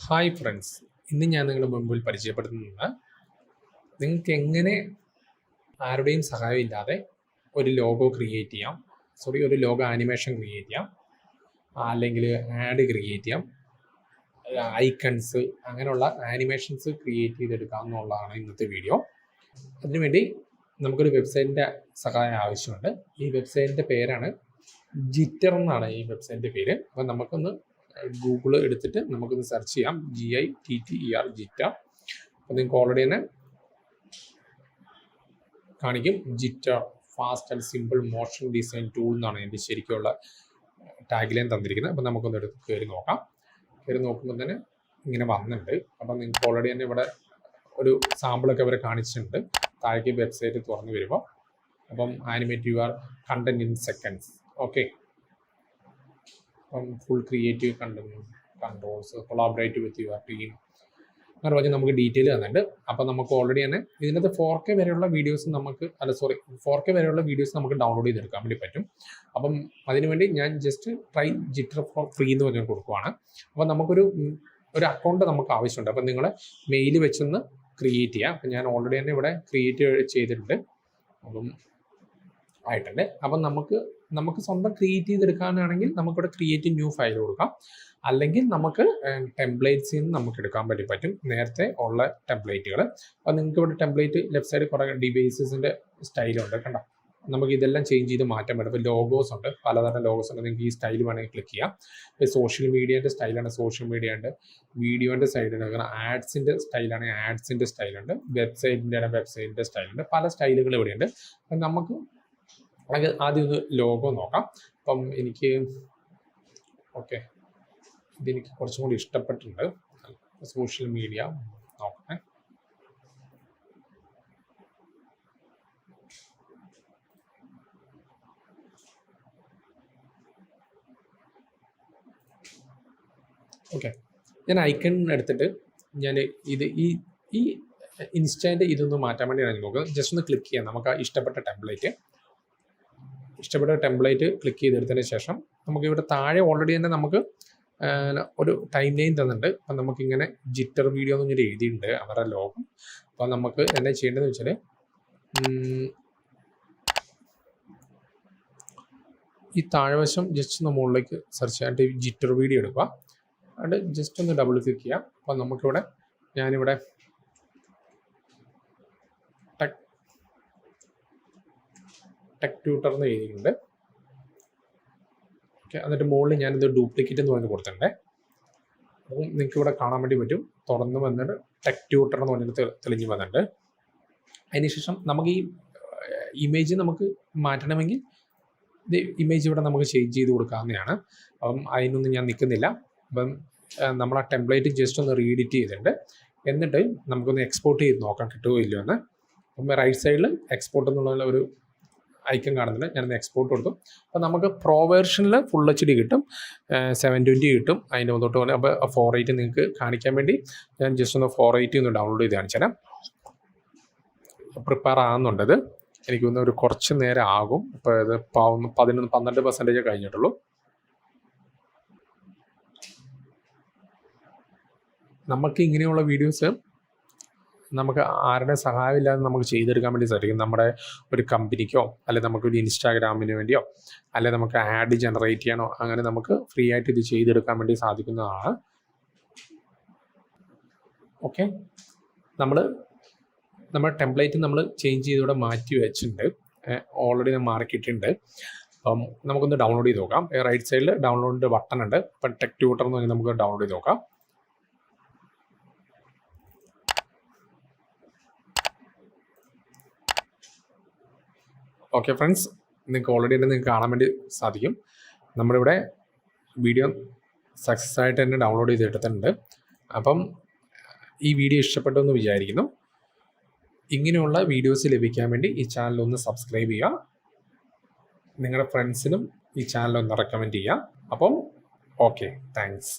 Hi friends, ഇന്ന് ഞാൻ നിങ്ങളുടെ മുമ്പിൽ പരിചയപ്പെടുത്തുന്നത് നിങ്ങൾക്ക് എങ്ങനെ ആരുടെയും സഹായമില്ലാതെ ഒരു ലോഗോ ക്രിയേറ്റ് ചെയ്യാം, ഒരു ലോഗോ ആനിമേഷൻ ക്രിയേറ്റ് ചെയ്യാം, അല്ലെങ്കിൽ ആഡ് ക്രിയേറ്റ് ചെയ്യാം, ഐക്കൺസ് അങ്ങനെയുള്ള ആനിമേഷൻസ് ക്രിയേറ്റ് ചെയ്തെടുക്കാം എന്നുള്ളതാണ് ഇന്നത്തെ വീഡിയോ. അതിനുവേണ്ടി നമുക്കൊരു വെബ്സൈറ്റിൻ്റെ സഹായം ആവശ്യമുണ്ട്. ഈ വെബ്സൈറ്റിൻ്റെ പേരാണ് ജിറ്റർ എന്നാണ് ഈ വെബ്സൈറ്റിൻ്റെ പേര്. അപ്പോൾ നമുക്കൊന്ന് ഗൂഗിൾ എടുത്തിട്ട് നമുക്കൊന്ന് സെർച്ച് ചെയ്യാം, GITTER ജിറ്റർ. അപ്പോൾ നിങ്ങൾക്ക് ഓൾറെഡി തന്നെ കാണിക്കും, jitter fast and simple motion design tool എന്നാണ് എൻ്റെ ശരിക്കുള്ള ടാഗ് ലൈൻ തന്നിരിക്കുന്നത്. അപ്പോൾ നമുക്കൊന്ന് എടുത്ത് കയറി നോക്കാം. കയറി നോക്കുമ്പോൾ തന്നെ ഇങ്ങനെ വന്നിട്ടുണ്ട്. അപ്പം നിങ്ങൾക്ക് ഓൾറെഡി തന്നെ ഇവിടെ ഒരു സാമ്പിളൊക്കെ അവരെ കാണിച്ചിട്ടുണ്ട്. താഴേക്ക് വെബ്സൈറ്റ് തുറന്നു വരുമ്പോൾ അപ്പം animate your content in seconds. Okay, full creative controls, collaborate with your team അങ്ങനെ പറഞ്ഞ് നമുക്ക് ഡീറ്റെയിൽ തന്നിട്ടുണ്ട്. അപ്പം നമുക്ക് ഓൾറെഡി തന്നെ ഇതിനകത്ത് 4K വരെയുള്ള വീഡിയോസ് നമുക്ക് 4K വരെയുള്ള വീഡിയോസ് നമുക്ക് ഡൗൺലോഡ് ചെയ്തെടുക്കാൻ വേണ്ടി പറ്റും. അപ്പം അതിനുവേണ്ടി ഞാൻ just try jitter four free എന്ന് പറഞ്ഞ് കൊടുക്കുവാണ്. അപ്പം നമുക്കൊരു അക്കൗണ്ട് നമുക്ക് ആവശ്യമുണ്ട്. അപ്പം നിങ്ങളെ മെയിൽ വെച്ചൊന്ന് ക്രിയേറ്റ് ചെയ്യാം. അപ്പം ഞാൻ ഓൾറെഡി തന്നെ ഇവിടെ ക്രിയേറ്റ് ചെയ്തിട്ടുണ്ട്. അപ്പം ആയിട്ടുണ്ട്. അപ്പം നമുക്ക് സ്വന്തം ക്രിയേറ്റ് ചെയ്തെടുക്കാനാണെങ്കിൽ നമുക്കിവിടെ ക്രിയേറ്റ് ന്യൂ ഫയൽ കൊടുക്കാം, അല്ലെങ്കിൽ നമുക്ക് ടെംപ്ലേറ്റ്സിൽ നിന്ന് നമുക്ക് എടുക്കാൻ വേണ്ടി പറ്റും, നേരത്തെ ഉള്ള ടെംപ്ലേറ്റുകൾ. അപ്പം നിങ്ങൾക്ക് ഇവിടെ ടെംപ്ലേറ്റ് ലെഫ്റ്റ് സൈഡിൽ കുറേ ഡിവൈസസിൻ്റെ സ്റ്റൈലുണ്ട്, കണ്ടോ. നമുക്ക് ഇതെല്ലാം ചേഞ്ച് ചെയ്ത് മാറ്റാൻ പറ്റും. ഇപ്പോൾ ലോഗോസ് ഉണ്ട്, പലതരം ലോഗോസ് ഉണ്ട്. നിങ്ങൾക്ക് ഈ സ്റ്റൈൽ വേണമെങ്കിൽ ക്ലിക്ക് ചെയ്യാം. ഇപ്പോൾ സോഷ്യൽ മീഡിയേൻ്റെ സ്റ്റൈലാണ്, സോഷ്യൽ മീഡിയ ഉണ്ട്. വീഡിയോൻ്റെ സ്റ്റൈലുണ്ട്, കാരണം ആഡ്സിൻ്റെ സ്റ്റൈലാണെങ്കിൽ ആഡ്സിൻ്റെ സ്റ്റൈലുണ്ട്. വെബ്സൈറ്റിൻ്റെ സ്റ്റൈലുണ്ട്. പല സ്റ്റൈലുകൾ ഇവിടെയുണ്ട്. അപ്പം നമുക്ക് ആദ്യം ഒന്ന് ലോഗോ നോക്കാം. അപ്പം ഇതെനിക്ക് കുറച്ചും കൂടി ഇഷ്ടപ്പെട്ടിട്ടുണ്ട്. സോഷ്യൽ മീഡിയ നോക്കണേ. ഓക്കെ, ഞാൻ ഐക്കൺ എടുത്തിട്ട് ഞാൻ ഈ ഇൻസ്റ്റൻ്റ് ഇതൊന്ന് മാറ്റാൻ വേണ്ടിയാണ് നോക്കുന്നത്. ജസ്റ്റ് ഒന്ന് ക്ലിക്ക് ചെയ്യാം. നമുക്ക് ഇഷ്ടപ്പെട്ട ടെംപ്ലേറ്റ് ക്ലിക്ക് ചെയ്തെടുത്തതിന് ശേഷം നമുക്കിവിടെ താഴെ ഓൾറെഡി തന്നെ നമുക്ക് ഒരു ടൈം ലൈൻ തന്നിട്ടുണ്ട്. അപ്പം നമുക്കിങ്ങനെ ജിറ്റർ വീഡിയോ എന്ന് ഇങ്ങനെ എഴുതിയിട്ടുണ്ട് അവരുടെ ലോഗോ. അപ്പോൾ നമുക്ക് എന്താ ചെയ്യേണ്ടതെന്ന് വെച്ചാൽ ഈ താഴ്വശം ജസ്റ്റ് ഒന്ന് മുകളിലേക്ക് സെർച്ച് ചെയ്യാനായിട്ട് ജിറ്റർ വീഡിയോ എടുക്കുക. അത് ജസ്റ്റ് ഒന്ന് ഡബിൾ ക്ലിക്ക് ചെയ്യാം. അപ്പോൾ നമുക്കിവിടെ ഞാനിവിടെ ടെക് ട്യൂട്ടർ എന്ന് എഴുതിയിട്ടുണ്ട്. ഓക്കെ, എന്നിട്ട് മുകളിൽ ഞാനിത് ഡ്യൂപ്ലിക്കേറ്റ് എന്ന് പറഞ്ഞ് കൊടുത്തിട്ടുണ്ട്. അപ്പം നിങ്ങൾക്ക് ഇവിടെ കാണാൻ വേണ്ടി പറ്റും, തുറന്ന് വന്നിട്ട് ടെക് ട്യൂട്ടർ എന്ന് പറഞ്ഞിട്ട് തെളിഞ്ഞ് വന്നിട്ടുണ്ട്. അതിനുശേഷം നമുക്ക് ഈ ഇമേജ് നമുക്ക് മാറ്റണമെങ്കിൽ ഇത് ഇമേജ് ഇവിടെ നമുക്ക് ചേഞ്ച് ചെയ്ത് കൊടുക്കാവുന്നതാണ്. അപ്പം അതിനൊന്നും ഞാൻ നിൽക്കുന്നില്ല. അപ്പം നമ്മൾ ആ ടെംപ്ലേറ്റ് ജസ്റ്റ് ഒന്ന് റീഎഡിറ്റ് ചെയ്തിട്ടുണ്ട്. എന്നിട്ട് നമുക്കൊന്ന് എക്സ്പോർട്ട് ചെയ്ത് നോക്കാം കിട്ടുമോ ഇല്ലയോ എന്ന്. അപ്പം റൈറ്റ് സൈഡിൽ എക്സ്പോർട്ട് എന്നുള്ള ഒരു ഐക്കൺ കാണുന്നില്ല, ഞാനൊന്ന് എക്സ്പോർട്ട് കൊടുത്തു. അപ്പോൾ നമുക്ക് പ്രോ വേർഷനിൽ ഫുൾ HD കിട്ടും, 720 കിട്ടും. അതിൻ്റെ മുതോട്ട് പോലെ അപ്പോൾ 480 നിങ്ങൾക്ക് കാണിക്കാൻ വേണ്ടി ഞാൻ ജസ്റ്റ് ഒന്ന് 480 ഒന്ന് ഡൗൺലോഡ് ചെയ്ത് കാണിച്ചു തരാം. പ്രിപ്പയർ ആകുന്നുണ്ടത്, എനിക്കൊന്ന് ഒരു കുറച്ച് നേരം ആകും. ഇപ്പോൾ ഇത് 12% കഴിഞ്ഞിട്ടുള്ളൂ. നമുക്ക് ഇങ്ങനെയുള്ള വീഡിയോസ് നമുക്ക് ആരുടെ സഹായമില്ലാതെ നമുക്ക് ചെയ്തെടുക്കാൻ വേണ്ടി സാധിക്കും. നമ്മുടെ ഒരു കമ്പനിക്കോ അല്ലെങ്കിൽ നമുക്കൊരു ഇൻസ്റ്റാഗ്രാമിന് വേണ്ടിയോ അല്ലെങ്കിൽ നമുക്ക് ആഡ് ജനറേറ്റ് ചെയ്യാനോ അങ്ങനെ നമുക്ക് ഫ്രീ ആയിട്ട് ഇത് ചെയ്തെടുക്കാൻ വേണ്ടി സാധിക്കുന്നതാണ്. ഓക്കെ, നമ്മുടെ ടെംപ്ലേറ്റ് നമ്മൾ ചേഞ്ച് ചെയ്തിവിടെ മാറ്റി വെച്ചിട്ടുണ്ട്, ഓൾറെഡി മാറിക്കിട്ടുണ്ട്. അപ്പം നമുക്കൊന്ന് ഡൗൺലോഡ് ചെയ്ത് നോക്കാം. റൈറ്റ് സൈഡിൽ ഡൗൺലോഡിൻ്റെ ബട്ടൺ ഉണ്ട്. അപ്പം ടെക് ട്യൂട്ടർ എന്ന് പറഞ്ഞാൽ നമുക്ക് ഡൗൺലോഡ് ചെയ്ത് നോക്കാം. ഓക്കെ ഫ്രണ്ട്സ്, നിങ്ങൾക്ക് ഓൾറെഡി തന്നെ നിങ്ങൾക്ക് കാണാൻ വേണ്ടി സാധിക്കും. നമ്മളിവിടെ വീഡിയോ സക്സസ് ആയിട്ട് തന്നെ ഡൗൺലോഡ് ചെയ്തിട്ടുണ്ട്. അപ്പം ഈ വീഡിയോ ഇഷ്ടപ്പെട്ടു എന്ന് വിചാരിക്കുന്നു. ഇങ്ങനെയുള്ള വീഡിയോസ് ലഭിക്കാൻ വേണ്ടി ഈ ചാനൽ ഒന്ന് സബ്സ്ക്രൈബ് ചെയ്യുക. നിങ്ങളുടെ ഫ്രണ്ട്സിനും ഈ ചാനൽ ഒന്ന് റെക്കമെൻഡ് ചെയ്യുക. അപ്പം ഓക്കെ, താങ്ക്സ്.